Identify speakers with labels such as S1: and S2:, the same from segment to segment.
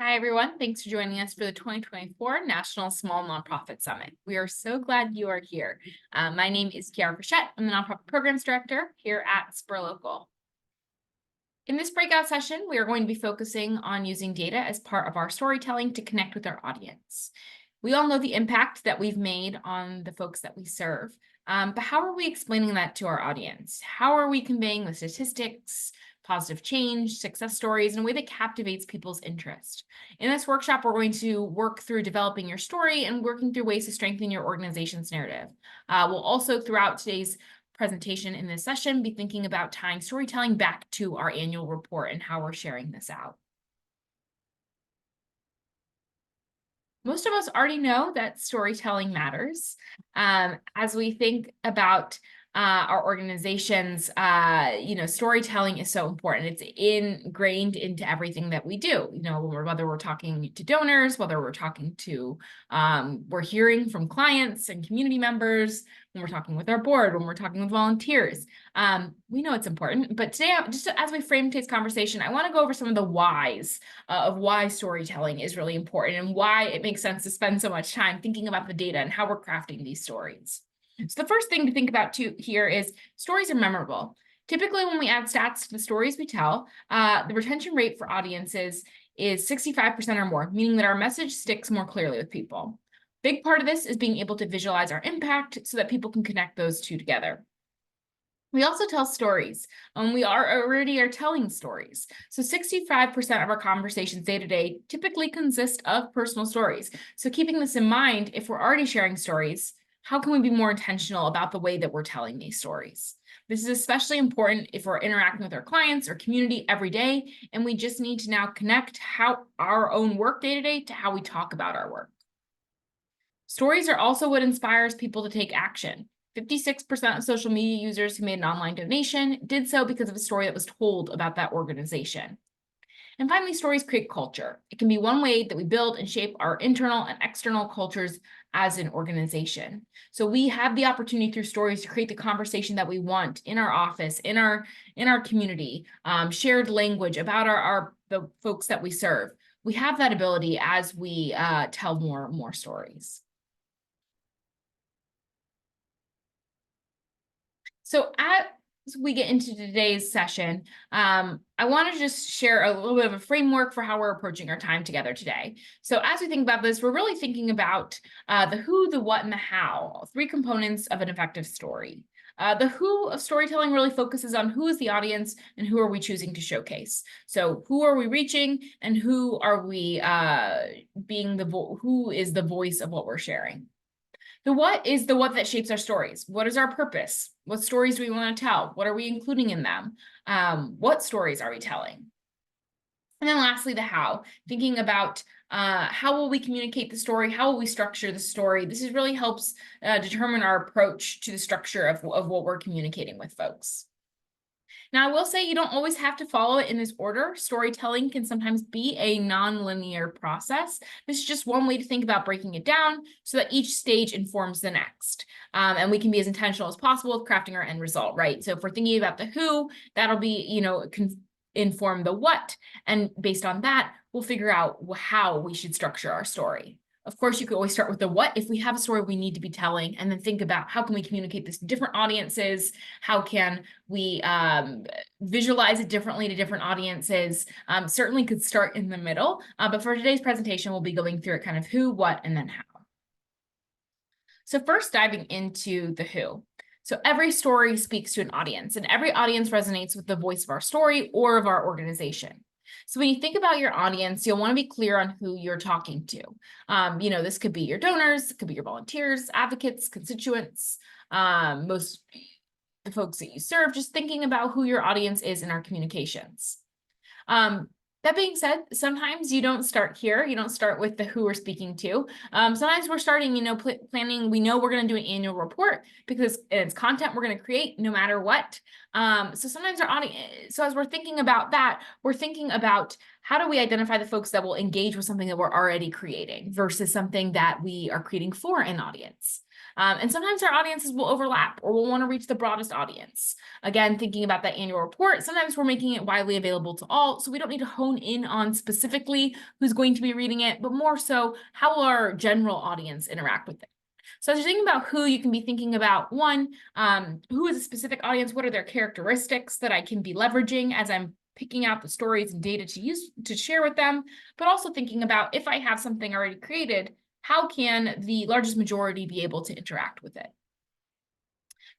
S1: Hi, everyone. Thanks for joining us for the 2024 National Small Nonprofit Summit. We are so glad you are here. My name is Kiara Frechette. I'm the Nonprofit Programs Director here at Spur Local. In this breakout session, we are going to be focusing on using data as part of our storytelling to connect with our audience. We all know the impact that we've made on the folks that we serve, but how are we explaining that to our audience? How are we conveying the statistics, positive change, success stories in a way that captivates people's interest? In this workshop, we're going to work through developing your story and working through ways to strengthen your organization's narrative. We'll also, throughout today's presentation in this session, be thinking about tying storytelling back to our annual report and how we're sharing this out. Most of us already know that storytelling matters. As we think about our organizations, storytelling is so important. It's ingrained into everything that we do. Whether we're talking to donors, whether we're talking to, we're hearing from clients and community members, when we're talking with our board, when we're talking with volunteers. We know it's important. But today, just as we frame today's conversation, I want to go over some of the whys of why storytelling is really important and why it makes sense to spend so much time thinking about the data and how we're crafting these stories. So the first thing to think about here is stories are memorable. Typically, when we add stats to the stories we tell, the retention rate for audiences is 65% or more, meaning that our message sticks more clearly with people. Big part of this is being able to visualize our impact so that people can connect those two together. We also tell stories. We already are telling stories. So 65% of our conversations day to day typically consist of personal stories. So keeping this in mind, if we're already sharing stories, how can we be more intentional about the way that we're telling these stories? This is especially important if we're interacting with our clients or community every day, and we just need to now connect how our own work day to day to how we talk about our work. Stories are also what inspires people to take action. 56% of social media users who made an online donation did so because of a story that was told about that organization. And finally, stories create culture. It can be one way that we build and shape our internal and external cultures as an organization. So we have the opportunity through stories to create the conversation that we want in our office, in our community, shared language about the folks that we serve. We have that ability as we tell more stories. So as we get into today's session, I want to just share a little bit of a framework for how we're approaching our time together today. So as we think about this, we're really thinking about the who, the what, and the how, three components of an effective story. The who of storytelling really focuses on who is the audience and who are we choosing to showcase. So who are we reaching and who are we who is the voice of what we're sharing. The what is the what that shapes our stories. What is our purpose? What stories do we want to tell? What are we including in them? What stories are we telling? And then lastly, the how, thinking about how will we communicate the story? How will we structure the story? This is really helps determine our approach to the structure of what we're communicating with folks. Now, I will say you don't always have to follow it in this order. Storytelling can sometimes be a non-linear process. This is just one way to think about breaking it down so that each stage informs the next. And we can be as intentional as possible with crafting our end result, right? So if we're thinking about the who, that'll be, inform the what. And based on that, we'll figure out how we should structure our story. Of course, you could always start with the what if we have a story we need to be telling, and then think about how can we communicate this to different audiences? How can we visualize it differently to different audiences? Certainly could start in the middle, but for today's presentation, we'll be going through it kind of who, what, and then how. So first diving into the who. So every story speaks to an audience, and every audience resonates with the voice of our story or of our organization. So when you think about your audience, you'll want to be clear on who you're talking to. This could be your donors, it could be your volunteers, advocates, constituents, most the folks that you serve, just thinking about who your audience is in our communications. That being said, sometimes you don't start here. You don't start with the who we're speaking to. Sometimes we're starting, planning. We know we're going to do an annual report because it's content we're going to create no matter what. So sometimes our audience, so as we're thinking about that, we're thinking about how do we identify the folks that will engage with something that we're already creating versus something that we are creating for an audience. And sometimes our audiences will overlap or we'll want to reach the broadest audience. Again, thinking about that annual report, sometimes we're making it widely available to all, so we don't need to hone in on specifically who's going to be reading it, but more so how will our general audience interact with it. So as you're thinking about who, you can be thinking about one, who is a specific audience? What are their characteristics that I can be leveraging as I'm picking out the stories and data to use to share with them, but also thinking about if I have something already created, how can the largest majority be able to interact with it?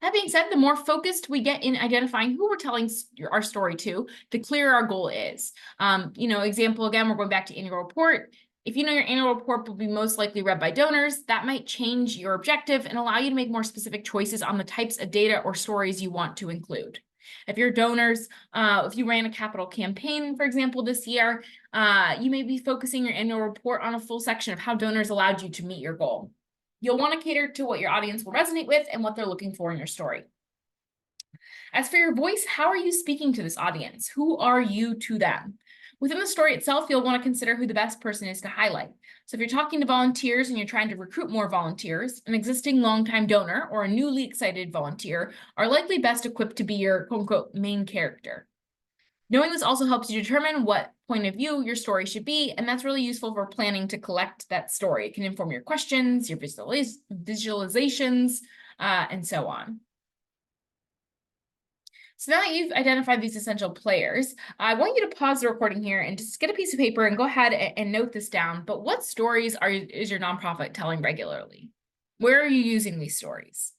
S1: That being said, the more focused we get in identifying who we're telling our story to, the clearer our goal is. Example again, we're going back to annual report. If you know your annual report will be most likely read by donors, that might change your objective and allow you to make more specific choices on the types of data or stories you want to include. If your donors, if you ran a capital campaign, for example, this year, you may be focusing your annual report on a full section of how donors allowed you to meet your goal. You'll want to cater to what your audience will resonate with and what they're looking for in your story. As for your voice, how are you speaking to this audience? Who are you to them? Within the story itself, you'll want to consider who the best person is to highlight. So if you're talking to volunteers and you're trying to recruit more volunteers, an existing longtime donor or a newly excited volunteer are likely best equipped to be your quote-unquote main character. Knowing this also helps you determine what point of view your story should be, and that's really useful for planning to collect that story. It can inform your questions, your visualizations, and so on. So now that you've identified these essential players, I want you to pause the recording here and just get a piece of paper and go ahead and note this down. But what stories is your nonprofit telling regularly? Where are you using these stories?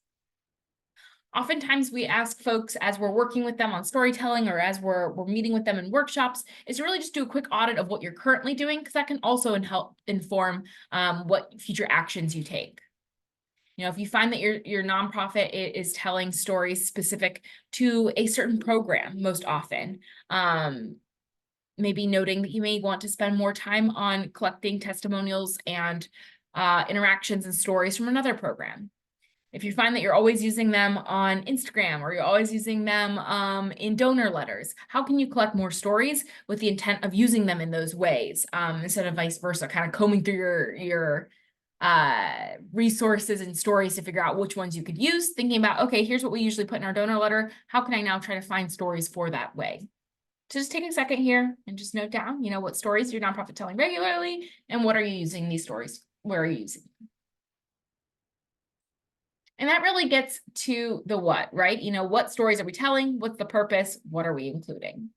S1: Oftentimes we ask folks as we're working with them on storytelling or as we're meeting with them in workshops is to really just do a quick audit of what you're currently doing, because that can also help inform what future actions you take. If you find that your nonprofit is telling stories specific to a certain program, most often, maybe noting that you may want to spend more time on collecting testimonials and interactions and stories from another program. If you find that you're always using them on Instagram or you're always using them in donor letters, how can you collect more stories with the intent of using them in those ways instead of vice versa, kind of combing through your resources and stories to figure out which ones you could use, thinking about, okay, here's what we usually put in our donor letter. How can I now try to find stories for that way? So just take a second here and just note down, what stories is your nonprofit telling regularly and what are you using these stories? Where are you using them? And that really gets to the what, right? What stories are we telling? What's the purpose? What are we including?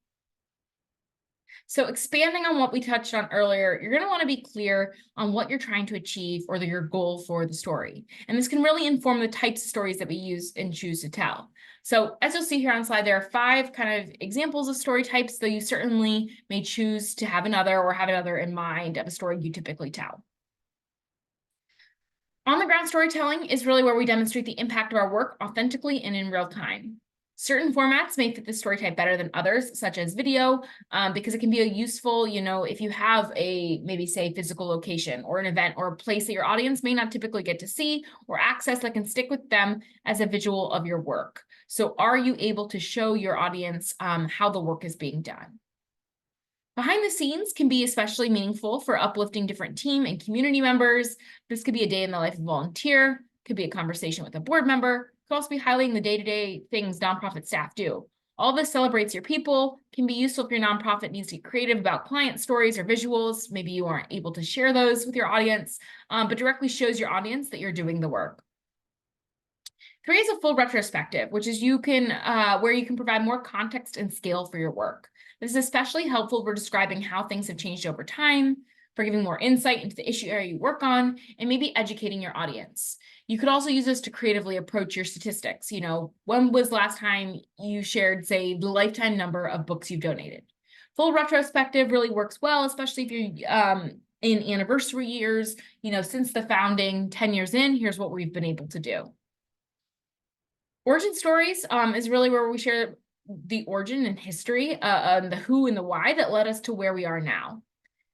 S1: So expanding on what we touched on earlier, you're going to want to be clear on what you're trying to achieve or your goal for the story. And this can really inform the types of stories that we use and choose to tell. So as you'll see here on the slide, there are 5 kind of examples of story types, though you certainly may choose to have another or have another in mind of a story you typically tell. On-the-ground storytelling is really where we demonstrate the impact of our work authentically and in real time. Certain formats may fit this story type better than others, such as video, because it can be useful, if you have maybe say physical location or an event or a place that your audience may not typically get to see or access that can stick with them as a visual of your work. So are you able to show your audience how the work is being done? Behind the scenes can be especially meaningful for uplifting different team and community members. This could be a day in the life of a volunteer, could be a conversation with a board member, could also be highlighting the day-to-day things nonprofit staff do. All this celebrates your people, can be useful if your nonprofit needs to be creative about client stories or visuals. Maybe you aren't able to share those with your audience, but directly shows your audience that you're doing the work. 3 is a full retrospective, which is where you can provide more context and scale for your work. This is especially helpful for describing how things have changed over time, for giving more insight into the issue area you work on, and maybe educating your audience. You could also use this to creatively approach your statistics. When was the last time you shared, say, the lifetime number of books you've donated? Full retrospective really works well, especially if you're in anniversary years, since the founding, 10 years in, here's what we've been able to do. Origin stories is really where we share the origin and history, the who and the why that led us to where we are now.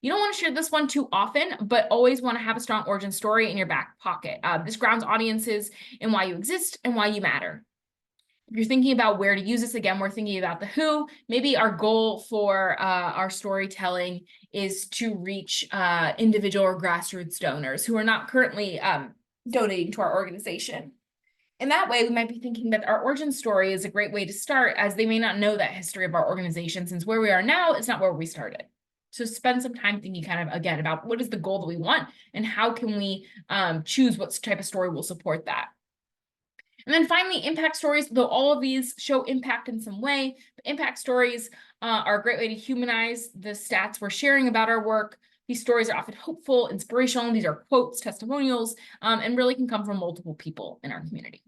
S1: You don't want to share this one too often, but always want to have a strong origin story in your back pocket. This grounds audiences in why you exist and why you matter. If you're thinking about where to use this, again, we're thinking about the who. Maybe our goal for our storytelling is to reach individual or grassroots donors who are not currently donating to our organization. In that way, we might be thinking that our origin story is a great way to start, as they may not know that history of our organization, since where we are now is not where we started. So spend some time thinking kind of, again, about what is the goal that we want and how can we choose what type of story will support that. And then finally, impact stories, though all of these show impact in some way, but impact stories are a great way to humanize the stats we're sharing about our work. These stories are often hopeful, inspirational. These are quotes, testimonials, and really can come from multiple people in our community.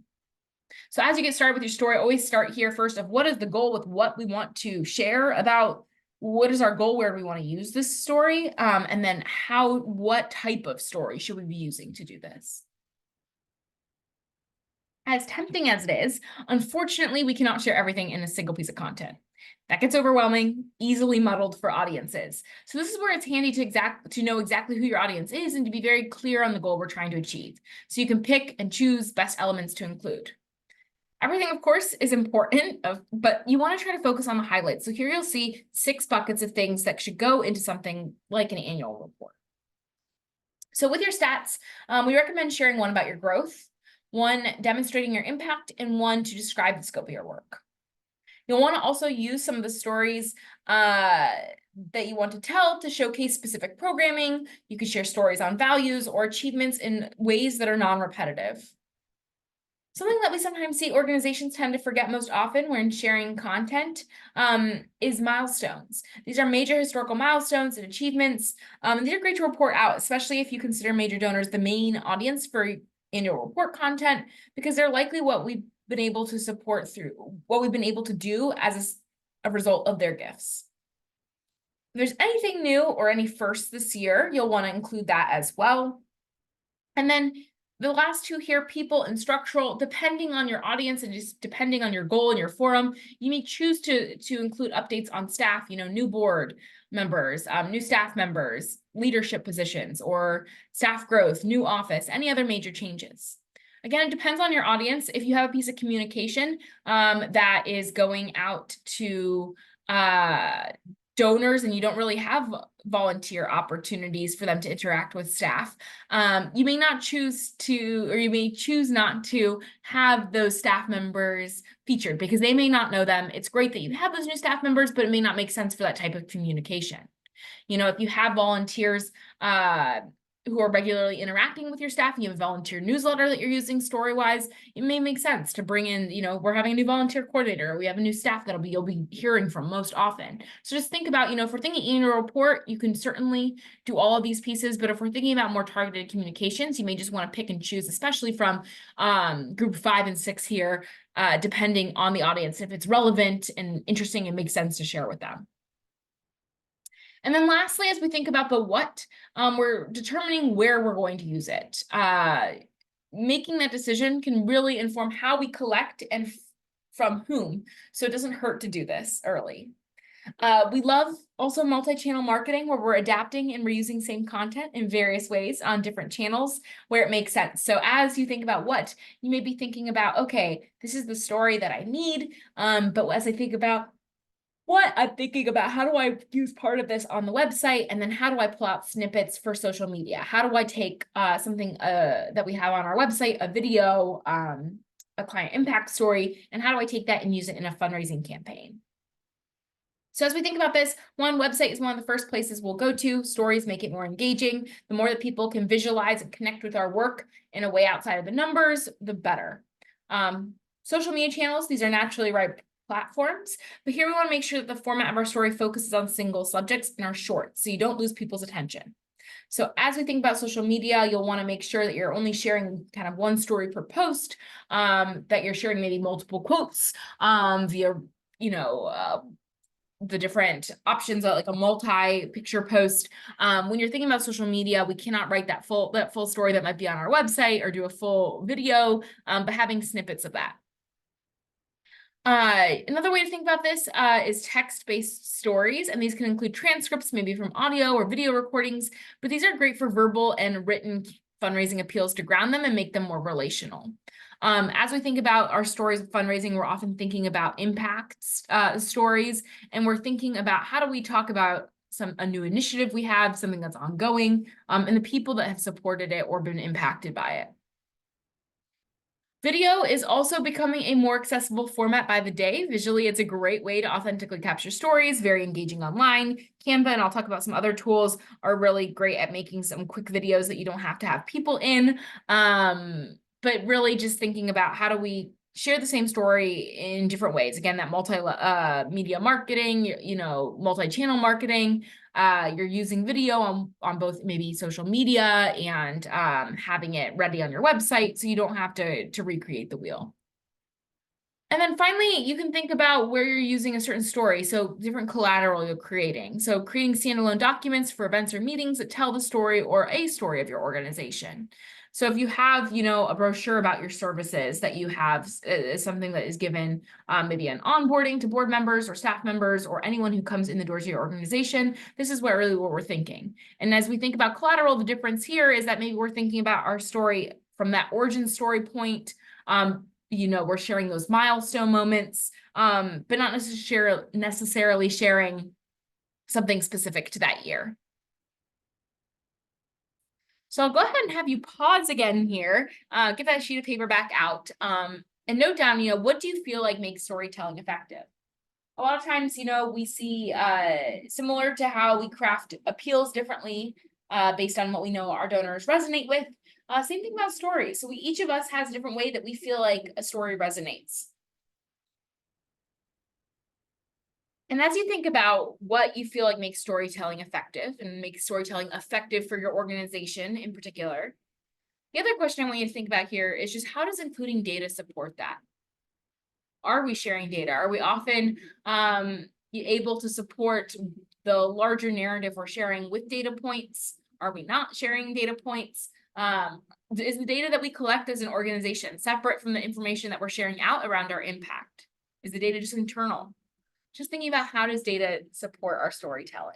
S1: So as you get started with your story, always start here first of what is the goal with what we want to share about, what is our goal, where do we want to use this story, and then what type of story should we be using to do this? As tempting as it is, unfortunately, we cannot share everything in a single piece of content. That gets overwhelming, easily muddled for audiences. So this is where it's handy to know exactly who your audience is and to be very clear on the goal we're trying to achieve. So you can pick and choose best elements to include. Everything, of course, is important, but you want to try to focus on the highlights. So here you'll see 6 buckets of things that should go into something like an annual report. So with your stats, we recommend sharing one about your growth, one demonstrating your impact, and one to describe the scope of your work. You'll want to also use some of the stories that you want to tell to showcase specific programming. You could share stories on values or achievements in ways that are non-repetitive. Something that we sometimes see organizations tend to forget most often when sharing content is milestones. These are major historical milestones and achievements. And these are great to report out, especially if you consider major donors the main audience for annual report content, because they're likely what we've been able to support through what we've been able to do as a result of their gifts. If there's anything new or any firsts this year, you'll want to include that as well. And then the last 2 here, people and structural, depending on your audience and just depending on your goal and your forum, you may choose to include updates on staff, new board members, new staff members, leadership positions, or staff growth, new office, any other major changes. Again, it depends on your audience. If you have a piece of communication that is going out to donors and you don't really have volunteer opportunities for them to interact with staff, you may not choose to, or you may choose not to have those staff members featured because they may not know them. It's great that you have those new staff members, but it may not make sense for that type of communication. If you have volunteers who are regularly interacting with your staff, and you have a volunteer newsletter that you're using story-wise, it may make sense to bring in, we're having a new volunteer coordinator, or we have a new staff you'll be hearing from most often. So just think about, if we're thinking annual report, you can certainly do all of these pieces, but if we're thinking about more targeted communications, you may just want to pick and choose, especially from group 5 and 6 here, depending on the audience, if it's relevant and interesting and makes sense to share with them. And then lastly, as we think about the what, we're determining where we're going to use it. Making that decision can really inform how we collect and from whom. So it doesn't hurt to do this early. We love also multi-channel marketing, where we're adapting and reusing same content in various ways on different channels where it makes sense. So as you think about what, you may be thinking about, okay, this is the story that I need. But as I think about what, I'm thinking about how do I use part of this on the website, and then how do I pull out snippets for social media? How do I take something that we have on our website, a video, a client impact story, and how do I take that and use it in a fundraising campaign? So as we think about this, website is one of the first places we'll go to. Stories make it more engaging. The more that people can visualize and connect with our work in a way outside of the numbers, the better. Social media channels, these are naturally ripe platforms, but here we want to make sure that the format of our story focuses on single subjects and are short, so you don't lose people's attention. So as we think about social media, you'll want to make sure that you're only sharing kind of one story per post, that you're sharing maybe multiple quotes via, the different options, like a multi-picture post. When you're thinking about social media, we cannot write that full story that might be on our website or do a full video, but having snippets of that. Another way to think about this is text-based stories, and these can include transcripts, maybe from audio or video recordings, but these are great for verbal and written fundraising appeals to ground them and make them more relational. As we think about our stories of fundraising, we're often thinking about impacts stories, and we're thinking about how do we talk about a new initiative we have, something that's ongoing, and the people that have supported it or been impacted by it. Video is also becoming a more accessible format by the day. Visually, it's a great way to authentically capture stories, very engaging online. Canva, and I'll talk about some other tools, are really great at making some quick videos that you don't have to have people in. But really just thinking about how do we share the same story in different ways. Again, that media marketing, multi-channel marketing. You're using video on both maybe social media and having it ready on your website so you don't have to recreate the wheel. And then finally, you can think about where you're using a certain story. So different collateral you're creating. So creating standalone documents for events or meetings that tell the story or a story of your organization. So if you have, a brochure about your services that you have is something that is given maybe an onboarding to board members or staff members or anyone who comes in the doors of your organization, this is what we're thinking. And as we think about collateral, the difference here is that maybe we're thinking about our story from that origin story point. We're sharing those milestone moments, but not necessarily sharing something specific to that year. So I'll go ahead and have you pause again here, get that sheet of paper back out, and note down, what do you feel like makes storytelling effective? A lot of times, we see similar to how we craft appeals differently based on what we know our donors resonate with. Same thing about stories. So each of us has a different way that we feel like a story resonates. And as you think about what you feel like makes storytelling effective and makes storytelling effective for your organization in particular, the other question I want you to think about here is just how does including data support that? Are we sharing data? Are we often able to support the larger narrative we're sharing with data points? Are we not sharing data points? Is the data that we collect as an organization separate from the information that we're sharing out around our impact? Is the data just internal? Just thinking about how does data support our storytelling?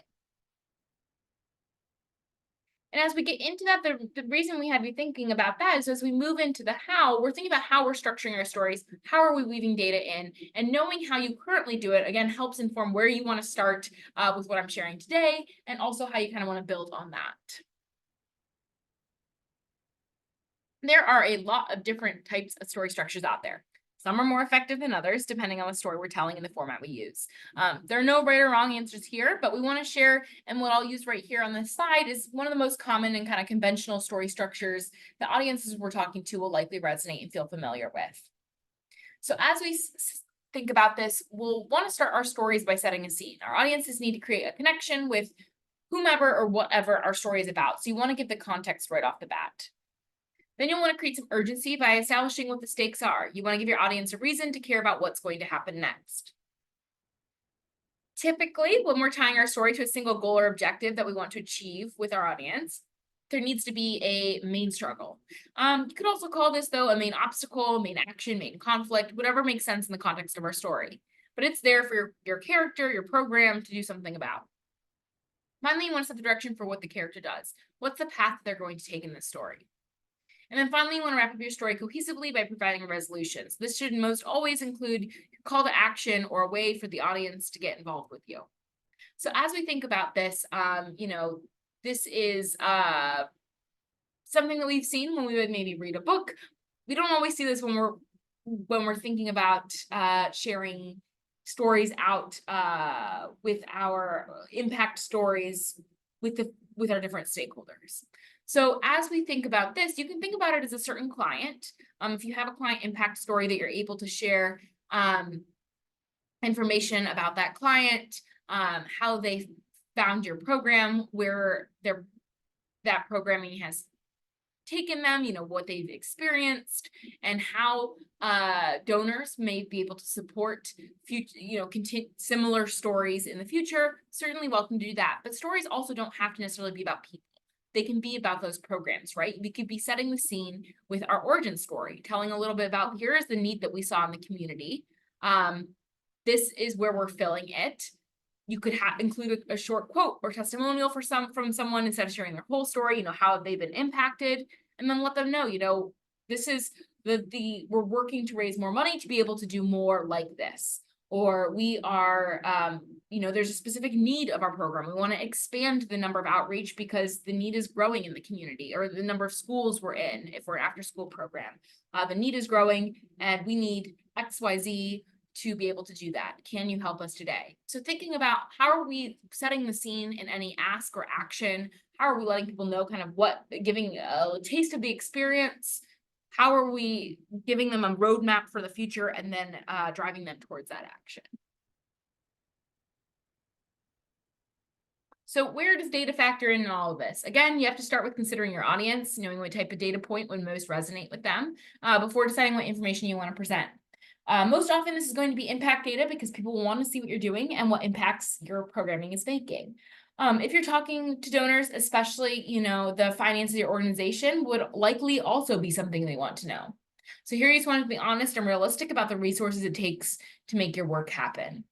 S1: And as we get into that, the reason we have you thinking about that is as we move into the how, we're thinking about how we're structuring our stories, how are we weaving data in, and knowing how you currently do it, again, helps inform where you want to start with what I'm sharing today, and also how you kind of want to build on that. There are a lot of different types of story structures out there. Some are more effective than others, depending on the story we're telling and the format we use. There are no right or wrong answers here, but we want to share, and what I'll use right here on this slide is one of the most common and kind of conventional story structures the audiences we're talking to will likely resonate and feel familiar with. So as we think about this, we'll want to start our stories by setting a scene. Our audiences need to create a connection with whomever or whatever our story is about. So you want to give the context right off the bat. Then you'll want to create some urgency by establishing what the stakes are. You want to give your audience a reason to care about what's going to happen next. Typically, when we're tying our story to a single goal or objective that we want to achieve with our audience, there needs to be a main struggle. You could also call this, though, a main obstacle, main action, main conflict, whatever makes sense in the context of our story. But it's there for your character, your program to do something about. Finally, you want to set the direction for what the character does. What's the path they're going to take in this story? And then finally, you want to wrap up your story cohesively by providing a resolution. So this should most always include your call to action or a way for the audience to get involved with you. So as we think about this, this is something that we've seen when we would maybe read a book. We don't always see this when we're thinking about sharing stories out with our impact stories with our different stakeholders. So as we think about this, you can think about it as a certain client. If you have a client impact story that you're able to share information about that client, how they found your program, where that programming has taken them, what they've experienced, and how donors may be able to support future, similar stories in the future. Certainly welcome to do that. But stories also don't have to necessarily be about people. They can be about those programs, right? We could be setting the scene with our origin story, telling a little bit about here is the need that we saw in the community. This is where we're filling it. You could include a short quote or testimonial from someone instead of sharing their whole story, how have they been impacted, and then let them know, this is we're working to raise more money to be able to do more like this, or we are there's a specific need of our program. We want to expand the number of outreach because the need is growing in the community, or the number of schools we're in if we're an after school program. The need is growing and we need XYZ to be able to do that. Can you help us today? So thinking about how are we setting the scene in any ask or action? How are we letting people know kind of giving a taste of the experience? How are we giving them a roadmap for the future and then driving them towards that action? So where does data factor in all of this? Again, you have to start with considering your audience, knowing what type of data point would most resonate with them before deciding what information you want to present. Most often, this is going to be impact data because people want to see what you're doing and what impacts your programming is making. If you're talking to donors, especially, the finances of your organization would likely also be something they want to know. So here you just want to be honest and realistic about the resources it takes to make your work happen.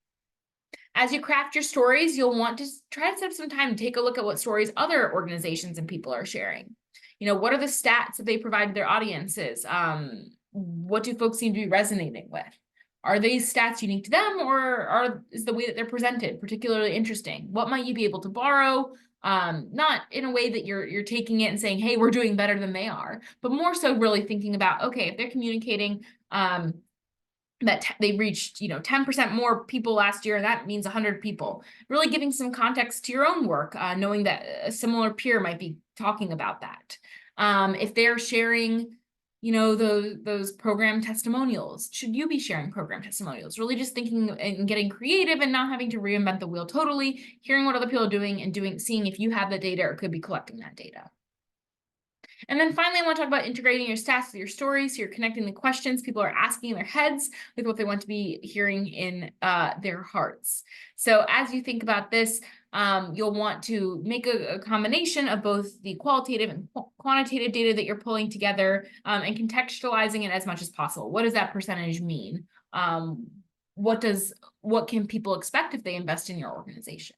S1: As you craft your stories, you'll want to try to set up some time to take a look at what stories other organizations and people are sharing. What are the stats that they provide to their audiences? What do folks seem to be resonating with? Are these stats unique to them, or is the way that they're presented particularly interesting? What might you be able to borrow? Not in a way that you're taking it and saying, hey, we're doing better than they are, but more so really thinking about, okay, if they're communicating that they reached 10% more people last year, and that means 100 people, really giving some context to your own work, knowing that a similar peer might be talking about that. If they're sharing those program testimonials, should you be sharing program testimonials? Really just thinking and getting creative and not having to reinvent the wheel totally, hearing what other people are doing and seeing if you have the data or could be collecting that data. And then finally, I want to talk about integrating your stats with your stories. So you're connecting the questions people are asking in their heads with what they want to be hearing in their hearts. So as you think about this, you'll want to make a combination of both the qualitative and quantitative data that you're pulling together and contextualizing it as much as possible. What does that percentage mean? What can people expect if they invest in your organization?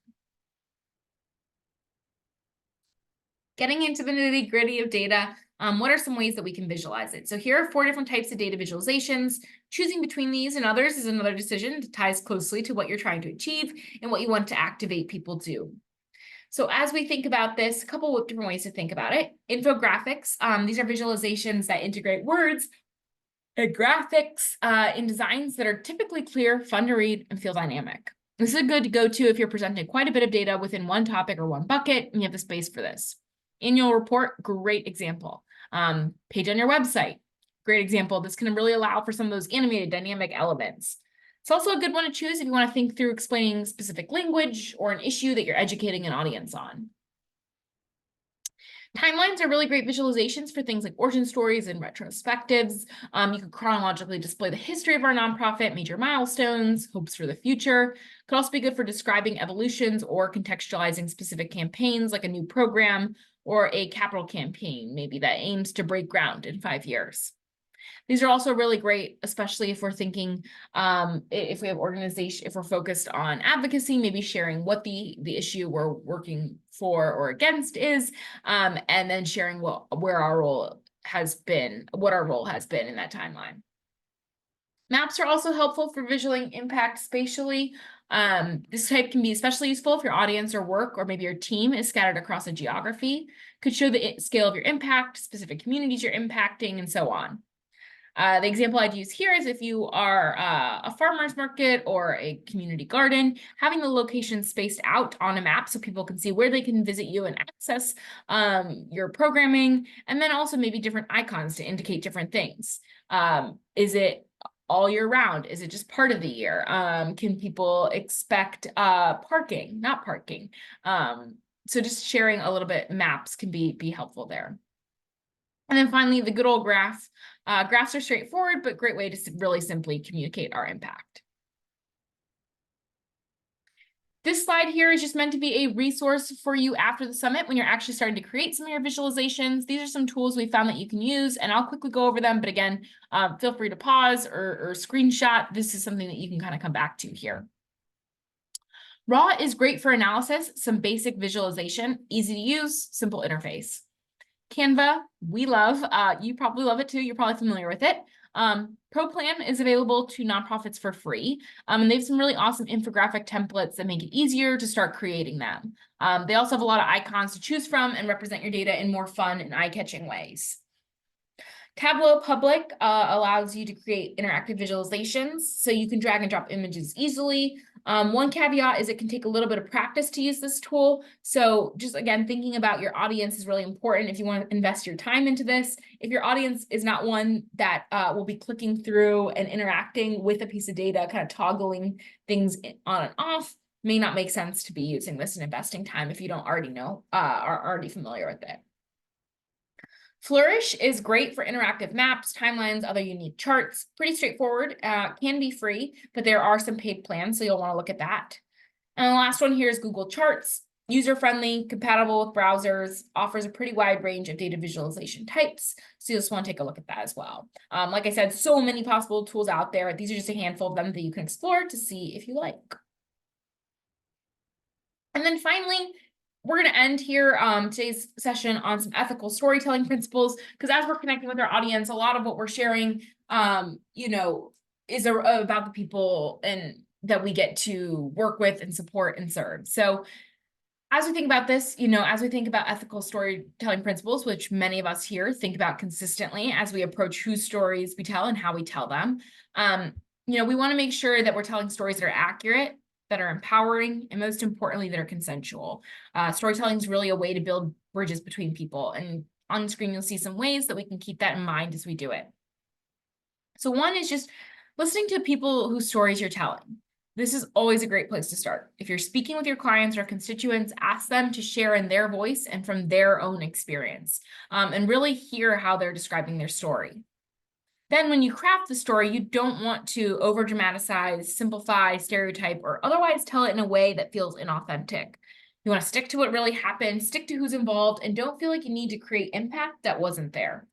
S1: Getting into the nitty-gritty of data, what are some ways that we can visualize it? So here are 4 different types of data visualizations. Choosing between these and others is another decision that ties closely to what you're trying to achieve and what you want to activate people to. So as we think about this, a couple of different ways to think about it. Infographics, these are visualizations that integrate words and graphics in designs that are typically clear, fun to read, and feel dynamic. This is a good go-to if you're presenting quite a bit of data within one topic or one bucket, and you have the space for this. Annual report, great example. Page on your website, great example. This can really allow for some of those animated dynamic elements. It's also a good one to choose if you want to think through explaining specific language or an issue that you're educating an audience on. Timelines are really great visualizations for things like origin stories and retrospectives. You could chronologically display the history of our nonprofit, major milestones, hopes for the future. Could also be good for describing evolutions or contextualizing specific campaigns like a new program or a capital campaign, maybe that aims to break ground in 5 years. These are also really great, especially if we're thinking, if we have organization, if we're focused on advocacy, maybe sharing what the issue we're working for or against is, and then sharing what our role has been in that timeline. Maps are also helpful for visualizing impact spatially. This type can be especially useful if your audience or work or maybe your team is scattered across a geography, could show the scale of your impact, specific communities you're impacting, and so on. The example I'd use here is if you are a farmer's market or a community garden, having the location spaced out on a map so people can see where they can visit you and access your programming, and then also maybe different icons to indicate different things. Is it all year round? Is it just part of the year? Can people expect parking, not parking? So just sharing a little bit, maps can be helpful there. And then finally, the good old graph. Graphs are straightforward, but great way to really simply communicate our impact. This slide here is just meant to be a resource for you after the summit when you're actually starting to create some of your visualizations. These are some tools we found that you can use, and I'll quickly go over them. But again, feel free to pause or screenshot. This is something that you can kind of come back to here. Raw is great for analysis, some basic visualization, easy to use, simple interface. Canva, we love. You probably love it too. You're probably familiar with it. ProPlan is available to nonprofits for free, and they have some really awesome infographic templates that make it easier to start creating them. They also have a lot of icons to choose from and represent your data in more fun and eye-catching ways. Tableau Public allows you to create interactive visualizations, so you can drag and drop images easily. One caveat is it can take a little bit of practice to use this tool. So just again, thinking about your audience is really important if you want to invest your time into this. If your audience is not one that will be clicking through and interacting with a piece of data, kind of toggling things on and off, may not make sense to be using this and investing time if you don't already know, are already familiar with it. Flourish is great for interactive maps, timelines, other unique charts. Pretty straightforward, can be free, but there are some paid plans, so you'll want to look at that. And the last one here is Google Charts. User-friendly, compatible with browsers, offers a pretty wide range of data visualization types, so you'll just want to take a look at that as well. Like I said, so many possible tools out there. These are just a handful of them that you can explore to see if you like. And then finally, we're going to end here today's session on some ethical storytelling principles, because as we're connecting with our audience, a lot of what we're sharing, is about the people and that we get to work with and support and serve. So as we think about this, as we think about ethical storytelling principles, which many of us here think about consistently as we approach whose stories we tell and how we tell them, we want to make sure that we're telling stories that are accurate, that are empowering, and most importantly, that are consensual. Storytelling is really a way to build bridges between people. And on screen, you'll see some ways that we can keep that in mind as we do it. So one is just listening to people whose stories you're telling. This is always a great place to start. If you're speaking with your clients or constituents, ask them to share in their voice and from their own experience, and really hear how they're describing their story. Then when you craft the story, you don't want to over-dramatize, simplify, stereotype, or otherwise tell it in a way that feels inauthentic. You want to stick to what really happened, stick to who's involved, and don't feel like you need to create impact that wasn't there.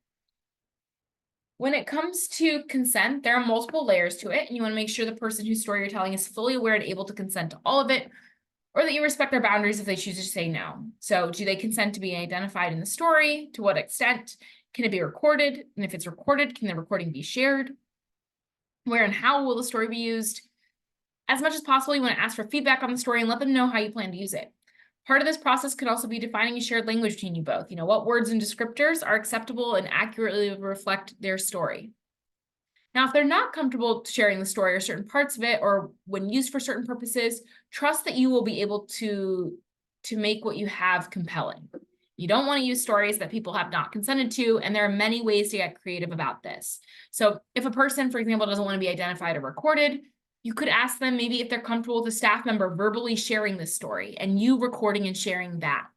S1: When it comes to consent, there are multiple layers to it, and you want to make sure the person whose story you're telling is fully aware and able to consent to all of it, or that you respect their boundaries if they choose to say no. So do they consent to being identified in the story? To what extent? Can it be recorded? And if it's recorded, can the recording be shared? Where and how will the story be used? As much as possible, you want to ask for feedback on the story and let them know how you plan to use it. Part of this process could also be defining a shared language between you both. What words and descriptors are acceptable and accurately reflect their story. Now, if they're not comfortable sharing the story or certain parts of it, or when used for certain purposes, trust that you will be able to make what you have compelling. You don't want to use stories that people have not consented to, and there are many ways to get creative about this. So if a person, for example, doesn't want to be identified or recorded, you could ask them maybe if they're comfortable with a staff member verbally sharing this story and you recording and sharing that.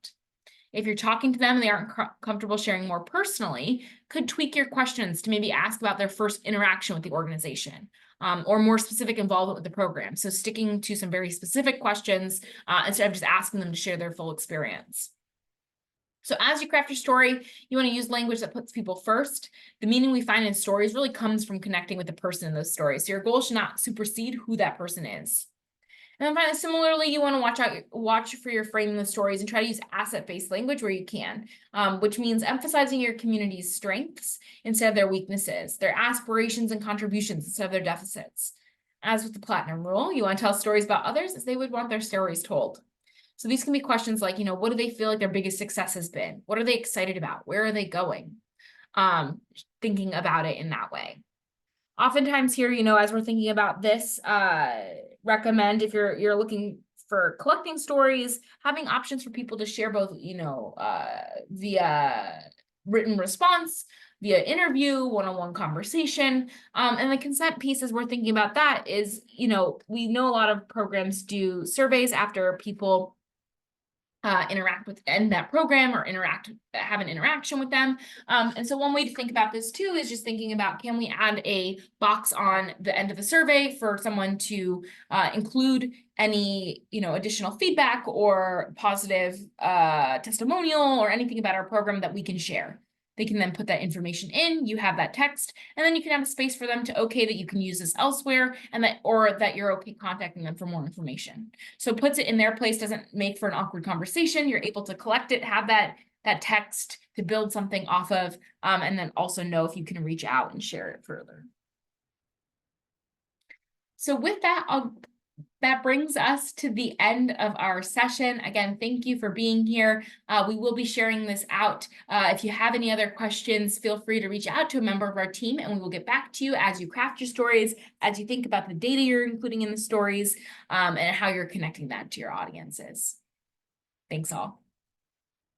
S1: If you're talking to them and they aren't comfortable sharing more personally, could tweak your questions to maybe ask about their first interaction with the organization, or more specific involvement with the program. So sticking to some very specific questions instead of just asking them to share their full experience. So as you craft your story, you want to use language that puts people first. The meaning we find in stories really comes from connecting with the person in those stories. So your goal should not supersede who that person is. And then finally, similarly, you want to watch for your framing the stories and try to use asset-based language where you can, which means emphasizing your community's strengths instead of their weaknesses, their aspirations and contributions instead of their deficits. As with the platinum rule, you want to tell stories about others as they would want their stories told. So these can be questions like, what do they feel like their biggest success has been? What are they excited about? Where are they going? Thinking about it in that way. Oftentimes here, as we're thinking about this, recommend if you're looking for collecting stories, having options for people to share both, via written response, via interview, one-on-one conversation. And the consent piece, as we're thinking about that, is, we know a lot of programs do surveys after people interact with in that program or have an interaction with them. And so one way to think about this too is just thinking about, can we add a box on the end of the survey for someone to include any, additional feedback or positive testimonial or anything about our program that we can share. They can then put that information in, you have that text, and then you can have a space for them to okay that you can use this elsewhere and that you're okay contacting them for more information. So it puts it in their place, doesn't make for an awkward conversation. You're able to collect it, have that text to build something off of, and then also know if you can reach out and share it further. So with that, that brings us to the end of our session. Again, thank you for being here. We will be sharing this out. If you have any other questions, feel free to reach out to a member of our team, and we will get back to you as you craft your stories, as you think about the data you're including in the stories, and how you're connecting that to your audiences. Thanks all.